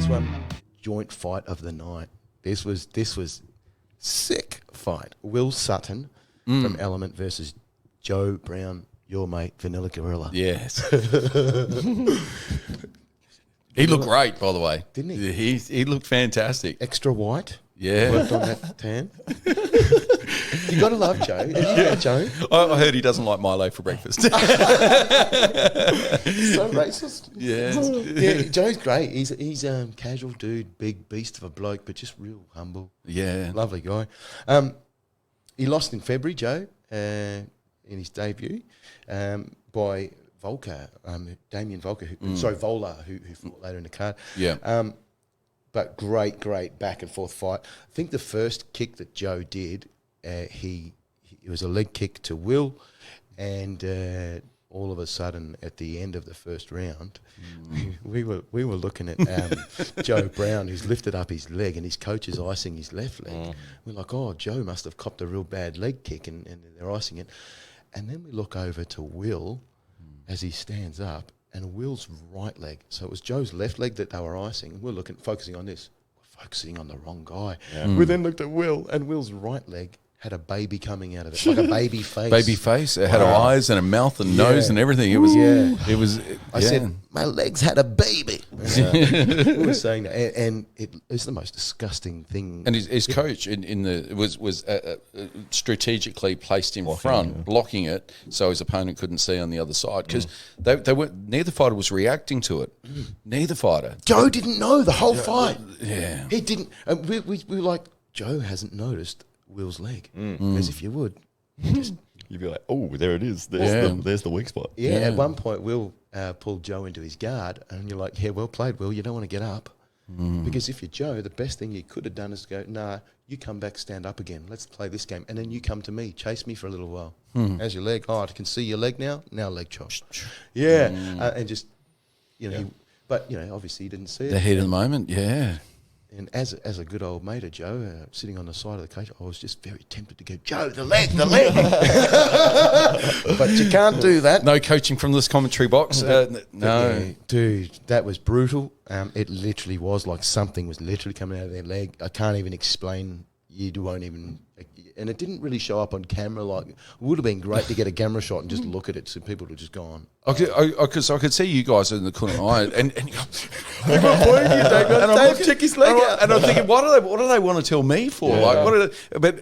Next one, joint fight of the night. This was sick fight. Will Sutton from Element versus Joe Brown, your mate, Vanilla Gorilla. Yes. He looked great, by the way. Didn't he? He looked fantastic. Extra white. Yeah. Worked on that tan. You got to love Joe. Have you met Joe? I heard he doesn't like Milo for breakfast. So racist. Yeah, Joe's great. He's a casual dude, big beast of a bloke, but just real humble. Yeah. Lovely guy. He lost in February, Joe, in his debut, by Volker, Damien Volker, Vola, who fought later in the card. Yeah. But great back and forth fight. I think the first kick that Joe did, it was a leg kick to Will, and all of a sudden at the end of the first round, we were looking at Joe Brown, who's lifted up his leg and his coach is icing his left leg. We're like, oh, Joe must have copped a real bad leg kick and they're icing it. And then we look over to Will as he stands up, and Will's right leg. So it was Joe's left leg that they were icing. We're focusing on this. We're focusing on the wrong guy. Yeah. We then looked at Will, and Will's right leg had a baby coming out of it, like a baby face. Baby face. It had eyes and a mouth and nose and everything. It was. It was. I said, my legs had a baby. We were saying that, and it's the most disgusting thing. And his coach was strategically placed in front, blocking it, so his opponent couldn't see on the other side, because they were, neither fighter was reacting to it. Neither fighter. Joe didn't know the whole fight. Yeah, he didn't. We were like, Joe hasn't noticed Will's leg, as if you would. You'd be like, oh, there it is. There's the weak spot. Yeah, at one point, Will pulled Joe into his guard, and you're like, yeah, well played, Will. You don't want to get up. Because if you're Joe, the best thing you could have done is go, nah, you come back, stand up again. Let's play this game. And then you come to me, chase me for a little while. How's your leg? Oh, I can see your leg now. Now leg chop. Yeah. And just, but, obviously he didn't see it. The heat of the moment, yeah. And as a good old mate of Joe, sitting on the side of the cage, I was just very tempted to go, Joe, the leg. But you can't do that. No coaching from this commentary box. No. Yeah, dude, that was brutal. It literally was like something was literally coming out of their leg. I can't even explain. You won't even... And it didn't really show up on camera. Like, it would have been great to get a camera shot and just look at it so people would have just gone. Because I could see you guys in the corner eye, and you go, Dave, check his leg out. And I'm thinking, what do they want to tell me for? Yeah. Like,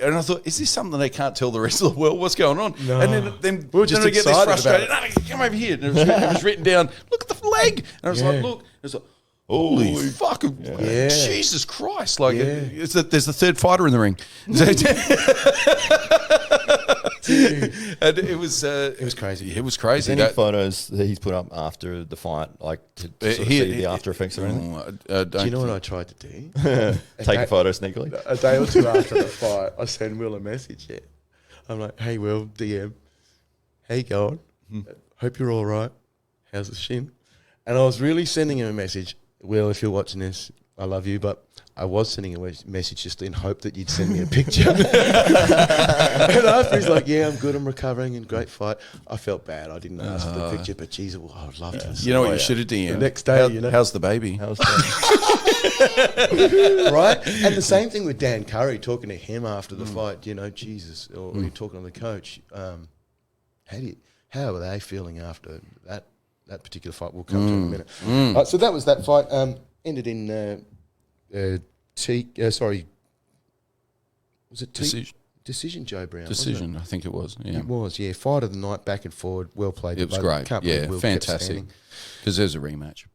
and I thought, is this something they can't tell the rest of the world? What's going on? No. And then we were just get this frustrated. No, come over here. And it was written down. Look at the leg. And I was like, look. It's like, holy fuck! Yeah. Jesus Christ! Like, there's the third fighter in the ring. And it was crazy. It was crazy. Any photos that he's put up after the fight, like to sort of see the after effects or anything? Do you know what I tried to do? Take a photo sneakily. A day or two after the fight, I send Will a message. Yeah, I'm like, "Hey, Will, DM, how you going? Hope you're all right. How's the shin?" And I was really sending him a message. Will, if you're watching this, I love you, but I was sending a message just in hope that you'd send me a picture. And after he's like, yeah, I'm good, I'm recovering, and great fight. I felt bad. I didn't ask for the picture, but geez, I would love to. You know what you should have done? The next day, how's the baby? Right? And the same thing with Dan Curry, talking to him after the fight, Jesus, or you're talking to the coach. How are they feeling after that particular fight? We'll come to in a minute. So that was that fight. Ended in was it decision? Joe Brown Decision, I think it was. Yeah, it was. Yeah, fight of the night, back and forward, well played. It was great. Yeah, fantastic. Because there's a rematch.